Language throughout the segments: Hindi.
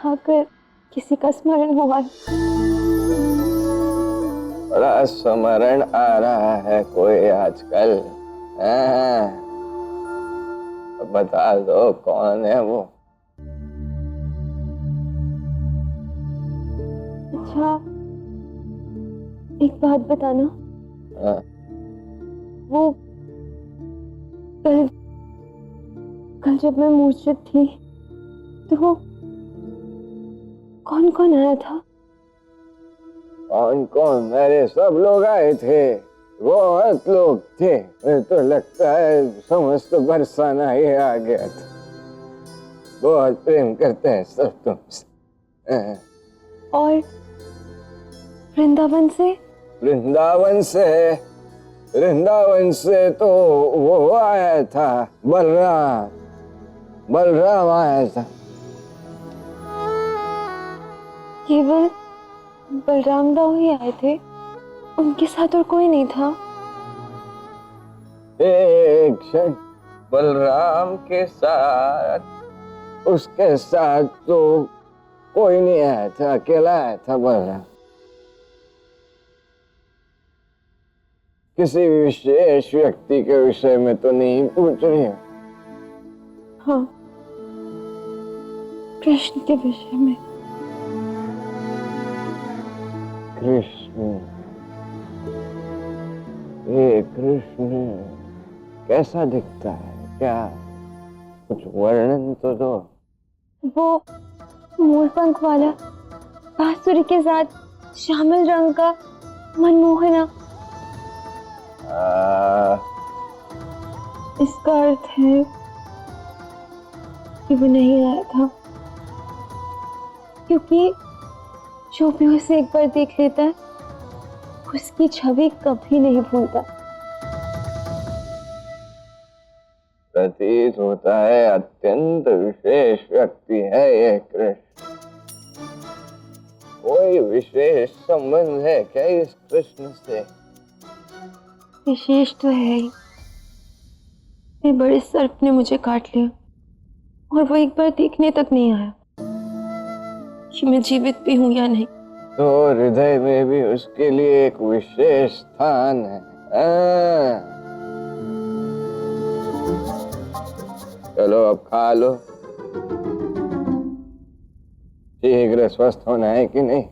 खाकर किसी का स्मरण हुआ। बड़ा स्मरण आ रहा है कोई आजकल। बता दो कौन है वो। अच्छा, एक बात बताना। वो कल कल जब मैं मूर्छित थी तो कौन कौन आया था? कौन कौन? मेरे सब लोग आए थे, बहुत लोग थे। मुझे तो लगता है समस्त बरसाना ही आ गया था। बहुत प्रेम करते हैं सब तुमसे। और वृंदावन से? वृंदावन से तो वो आया था, बलराम आया था। केवल बलराम दाऊ ही आए थे, उनके साथ और कोई नहीं था? एक क्षण, बलराम के साथ, उसके साथ तो कोई नहीं आया था, अकेला आया था बलराम। किसी विशेष व्यक्ति के विषय में तो नहीं पूछ रही है? हाँ, कृष्ण के विषय में। कृष्ण? ये कृष्ण कैसा दिखता है? क्या कुछ वर्णन तो दो। वो मोरपंख वाला, बांसुरी के साथ श्यामल रंग का, मनमोहना। इसका अर्थ है कि वो नहीं आया था, क्योंकि जो भी उसे एक बार देख लेता है उसकी छवि कभी नहीं भूलता। प्रतीत होता है अत्यंत विशेष व्यक्ति है ये कृष्ण। कोई विशेष संबंध है क्या इस कृष्ण से? विशेष तो है ही। एक बड़े सर्प ने मुझे काट लिया और वो एक बार देखने तक नहीं आया कि मैं जीवित भी हूं या नहीं। तो हृदय में भी उसके लिए एक विशेष स्थान है। चलो अब खा लो। शीघ्र स्वस्थ होना है कि नहीं?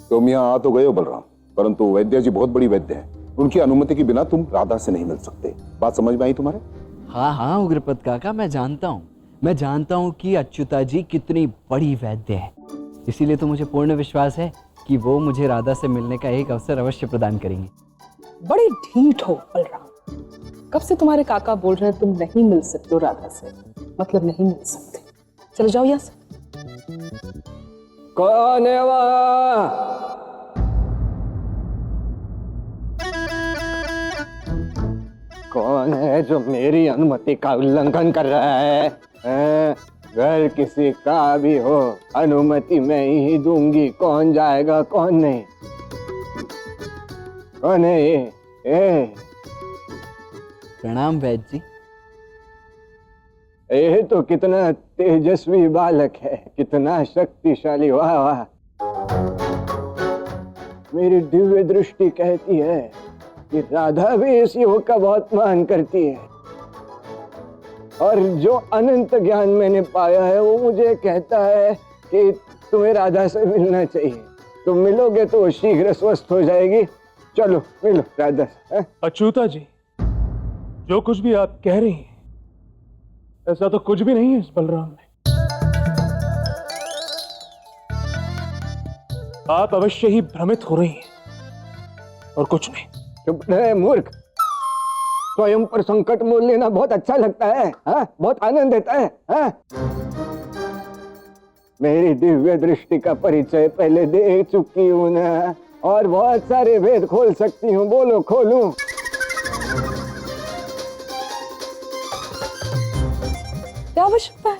तुम यहाँ आ तो गए हो बलराम, परंतु वैद्य जी बहुत बड़ी वैद्य है, उनकी अनुमति के बिना तुम राधा से नहीं मिल सकते। बात समझ में आई तुम्हारे? हाँ हाँ उग्रपद काका, मैं जानता हूँ कि अच्युता जी कितनी बड़ी वैद्य है। इसीलिए तो मुझे पूर्ण विश्वास है कि वो मुझे राधा से मिलने का एक अवसर अवश्य प्रदान करेंगे। बड़े ढीठ हो बलराम, कब से तुम्हारे काका बोल रहे हैं तुम नहीं मिल सकते हो राधा से, मतलब नहीं मिल सकते। चलो जाओ यहाँ से। कौन है वहाँ? कौन है जो मेरी अनुमति का उल्लंघन कर रहा है? घर किसी का भी हो, अनुमति मैं ही दूंगी। कौन जाएगा कौन नहीं? कौन है ये? प्रणाम वैद्य जी। ये तो कितना तेजस्वी बालक है, कितना शक्तिशाली। वाह वाह। मेरी दिव्य दृष्टि कहती है कि राधा भी इस युवक का बहुत मान करती है, और जो अनंत ज्ञान मैंने पाया है वो मुझे कहता है कि तुम्हें राधा से मिलना चाहिए। तुम मिलोगे तो वो शीघ्र स्वस्थ हो जाएगी। चलो मिलो राधा से। अच्युता जी, जो कुछ भी आप कह रही हैं ऐसा तो कुछ भी नहीं है इस बलराम में। आप अवश्य ही भ्रमित हो रही हैं और कुछ नहीं। चुप रहे मूर्ख। स्वयं पर संकट मोल लेना बहुत अच्छा लगता है, हाँ? बहुत आनंद देता है, हाँ? मेरी दिव्य दृष्टि का परिचय पहले दे चुकी हूं ना, और बहुत सारे भेद खोल सकती हूँ। बोलो खोलूं? आवश्यकता है?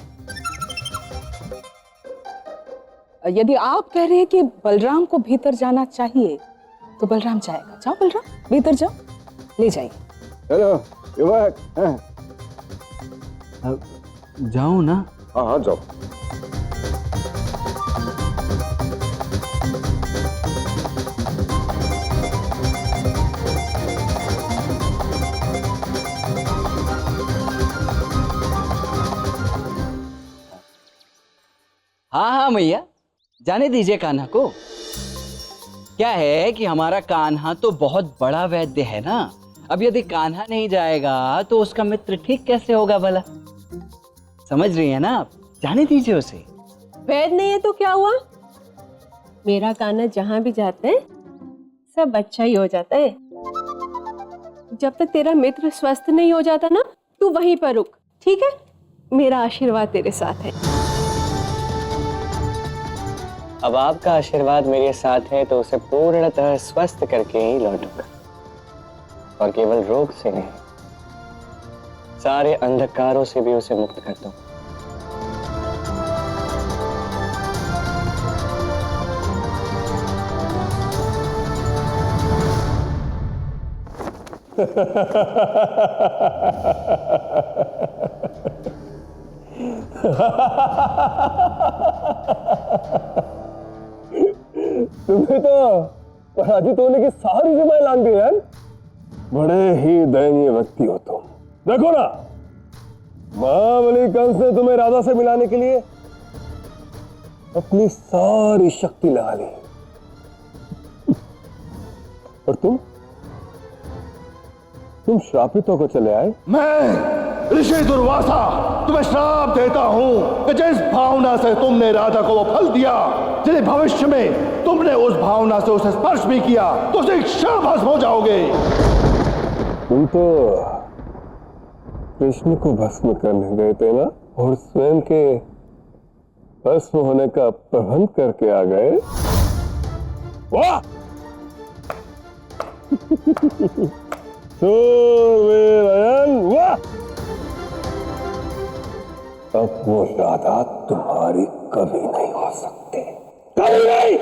यदि आप कह रहे हैं कि बलराम को भीतर जाना चाहिए तो बलराम जाएगा। जाओ बलराम, भीतर जाओ, ले जाइए। चलो युवक। हाँ। जाऊं ना? हाँ हाँ जाओ। हाँ हाँ मैया, जाने दीजिए कान्हा को। क्या है कि हमारा कान्हा तो बहुत बड़ा वैद्य है ना। अब यदि कान्हा नहीं जाएगा तो उसका मित्र ठीक कैसे होगा भला? समझ रही है ना आप? जाने दीजिए उसे। वैद नहीं है तो क्या हुआ? मेरा कान्हा जहां भी जाता है सब अच्छा ही हो जाता है। जब तक तेरा मित्र स्वस्थ नहीं हो जाता ना, तू वहीं पर रुक, ठीक है? मेरा आशीर्वाद तेरे साथ है। अब आपका आशीर्वाद मेरे साथ है तो उसे पूर्णतः स्वस्थ करके ही लौटूंगा, और केवल रोग से नहीं, सारे अंधकारों से भी उसे मुक्त कर दूंगा। तुम्हें तो पराजित होने की सारी जुबान लान दी है। बड़े ही दयनीय व्यक्ति हो तुम। देखो ना, महाबली कंस ने तुम्हें राधा से मिलाने के लिए अपनी सारी शक्ति लगा ली, और तुम श्रापित होकर चले आए। मैं ऋषि दुर्वासा तुम्हें श्राप देता हूं कि जिस भावना से तुमने राधा को वो फल दिया, यदि भविष्य में तुमने उस भावना से उसे स्पर्श भी किया तो उसे क्षण भस्म हो जाओगे। तुम तो कृष्ण को भस्म करने गए थे ना, और स्वयं के भस्म होने का प्रबंध करके आ गए। वाह! वाह! अब वो राधा तुम्हारी कभी नहीं हो सकती, कभी नहीं।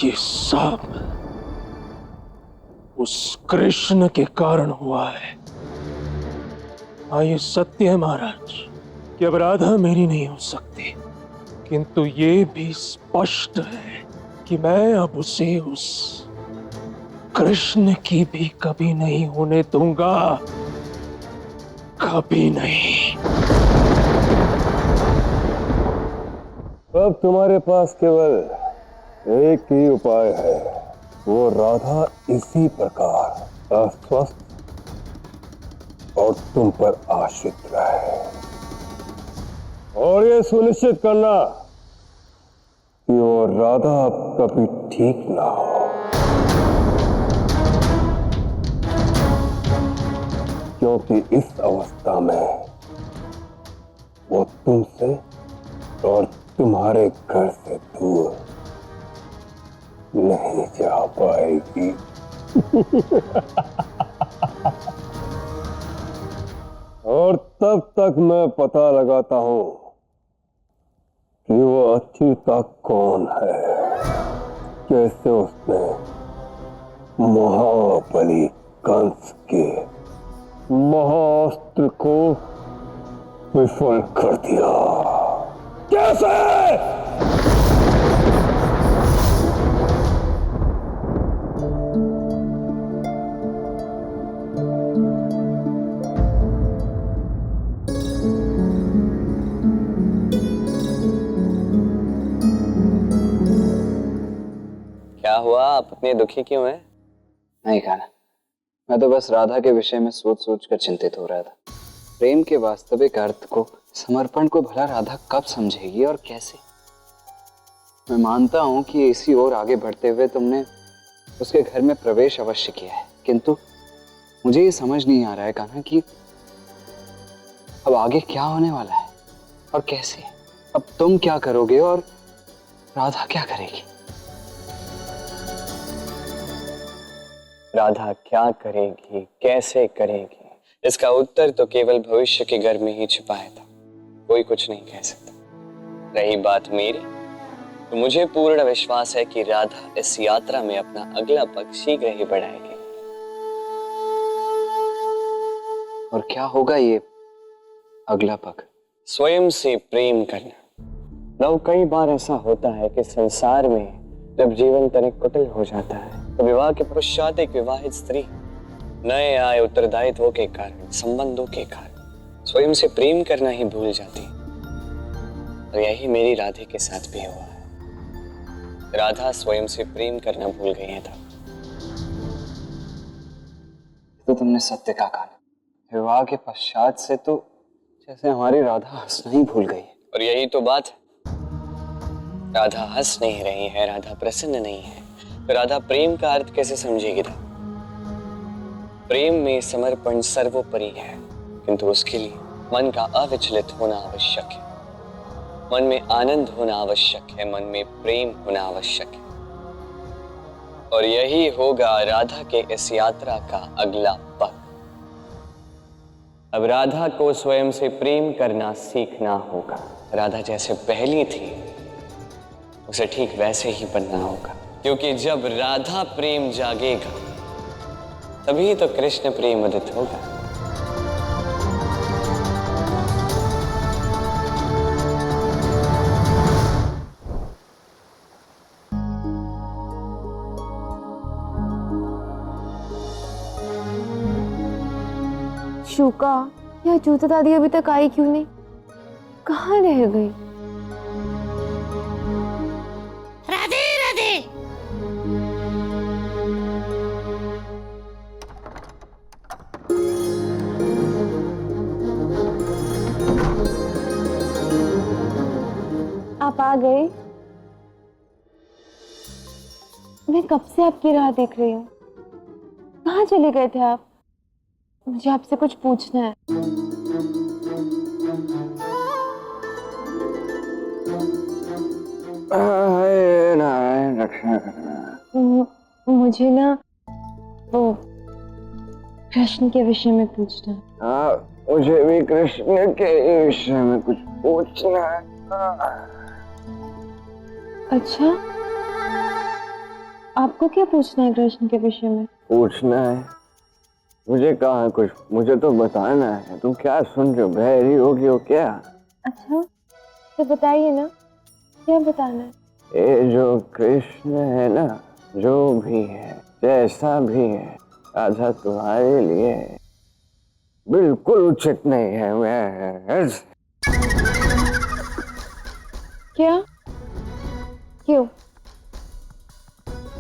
ये सब उस कृष्ण के कारण हुआ है। हाँ, ये सत्य है महाराज कि अब राधा मेरी नहीं हो सकती, किंतु ये भी स्पष्ट है कि मैं अब उसे उस कृष्ण की भी कभी नहीं होने दूंगा, कभी नहीं। अब तुम्हारे पास केवल एक ही उपाय है, वो राधा इसी प्रकार अस्वस्थ और तुम पर आश्रित रहे, और ये सुनिश्चित करना कि वो राधा अब कभी ठीक ना हो, क्योंकि इस अवस्था में वो तुमसे और तुम्हारे घर से दूर नहीं जा पाएगी। और तब तक मैं पता लगाता हूं कि वो अच्युता कौन है, कैसे उसने महाबली कंस के महाअस्त्र को विफल कर दिया। कैसे? क्या हुआ, आप इतने दुखी क्यों हैं? नहीं खाना, मैं तो बस राधा के विषय में सोच सोच कर चिंतित हो रहा था। प्रेम के वास्तविक अर्थ को, समर्पण को भला राधा कब समझेगी और कैसे? मैं मानता हूं कि इसी ओर आगे बढ़ते हुए तुमने उसके घर में प्रवेश अवश्य किया है, किंतु मुझे ये समझ नहीं आ रहा है कान्हा कि अब आगे क्या होने वाला है और कैसे। अब तुम क्या करोगे और राधा क्या करेगी? राधा क्या करेगी, कैसे करेगी, इसका उत्तर तो केवल भविष्य के घर में ही छिपाया था, कोई कुछ नहीं कह सकता। रही बात मेरी, तो मुझे पूर्ण विश्वास है कि राधा इस यात्रा में अपना अगला पग शीघ्र ही बढ़ाएगी। और क्या होगा ये अगला पग? स्वयं से प्रेम करना। लव, कई बार ऐसा होता है कि संसार में जब जीवन तनिक कुटिल हो जाता है तो विवाह के पश्चात एक विवाहित स्त्री नए आए उत्तरदायित्वों के कारण, संबंधों के कारण स्वयं से प्रेम करना ही भूल जाती। और यही मेरी राधे के साथ भी हुआ है। राधा स्वयं से प्रेम करना भूल गई है तब। तो तुमने सत्य का कहा, विवाह के पश्चात से तो जैसे हमारी राधा हंसना ही भूल गई है। और यही तो बात है, राधा हंस नहीं रही है, राधा प्रसन्न नहीं है, तो राधा प्रेम का अर्थ कैसे समझेगी? था प्रेम में समर्पण सर्वोपरि है, किंतु उसके लिए मन का अविचलित होना आवश्यक है, मन में आनंद होना आवश्यक है, मन में प्रेम होना आवश्यक है। और यही होगा राधा के इस यात्रा का अगला पग। अब राधा को स्वयं से प्रेम करना सीखना होगा। राधा जैसे पहली थी उसे ठीक वैसे ही बनना होगा, क्योंकि जब राधा प्रेम जागेगा तभी तो कृष्ण प्रेम उदित होगा। शुका, यह जूता दादी अभी तक आई क्यों नहीं? कहाँ रह गई? राधे राधे। आप आ गए? मैं कब से आपकी राह देख रही हूँ। कहाँ चले गए थे आप? मुझे आपसे कुछ पूछना है। मुझे ना वो कृष्ण के विषय में पूछना है। हाँ, मुझे भी कृष्ण के विषय में कुछ पूछना है। अच्छा, आपको क्या पूछना है कृष्ण के विषय में? पूछना है? मुझे कहाँ कुछ, मुझे तो बताना है। तुम क्या सुन रहे हो? बहरी हो गई हो क्या? अच्छा, तो बताइए ना, क्या बताना है? ये जो कृष्ण है ना, जो भी है, जैसा भी है, राधा तुम्हारे लिए बिल्कुल उचित नहीं है। मैं क्या? क्यों?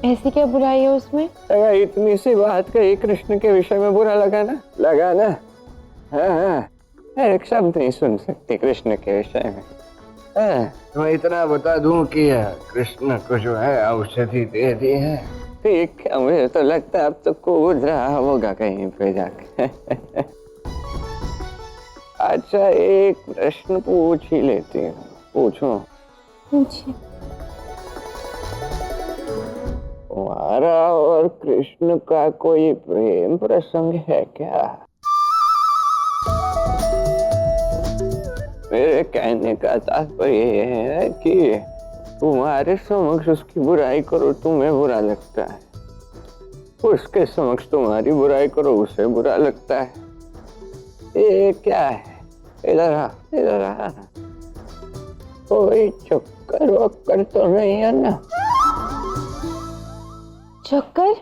ऐसी क्या बुराई है उसमें? अगर इतनी सी बात कही कृष्ण के विषय में बुरा लगा ना? लगा ना? हाँ, एक शब्द नहीं सुन सकती कृष्ण के विषय में। मैं इतना बता दूं कि कृष्ण को जो है औषधि दे दी है। ठीक है, मुझे तो लगता है अब तो कूद रहा होगा कहीं पे जाके। अच्छा, एक प्रश्न पूछ ही लेती हूँ। पूछूं? पूछिए। तुम्हारा और कृष्ण का कोई प्रेम प्रसंग है क्या? मेरे कहने का तात्पर्य यह है कि तुम्हारे समक्ष उसकी बुराई करो तुम्हें बुरा लगता है, उसके समक्ष तुम्हारी बुराई करो उसे बुरा लगता है। ये क्या है? इधर आ, इधर आ। कोई चक्कर वक्कर तो नहीं है ना? चक्कर?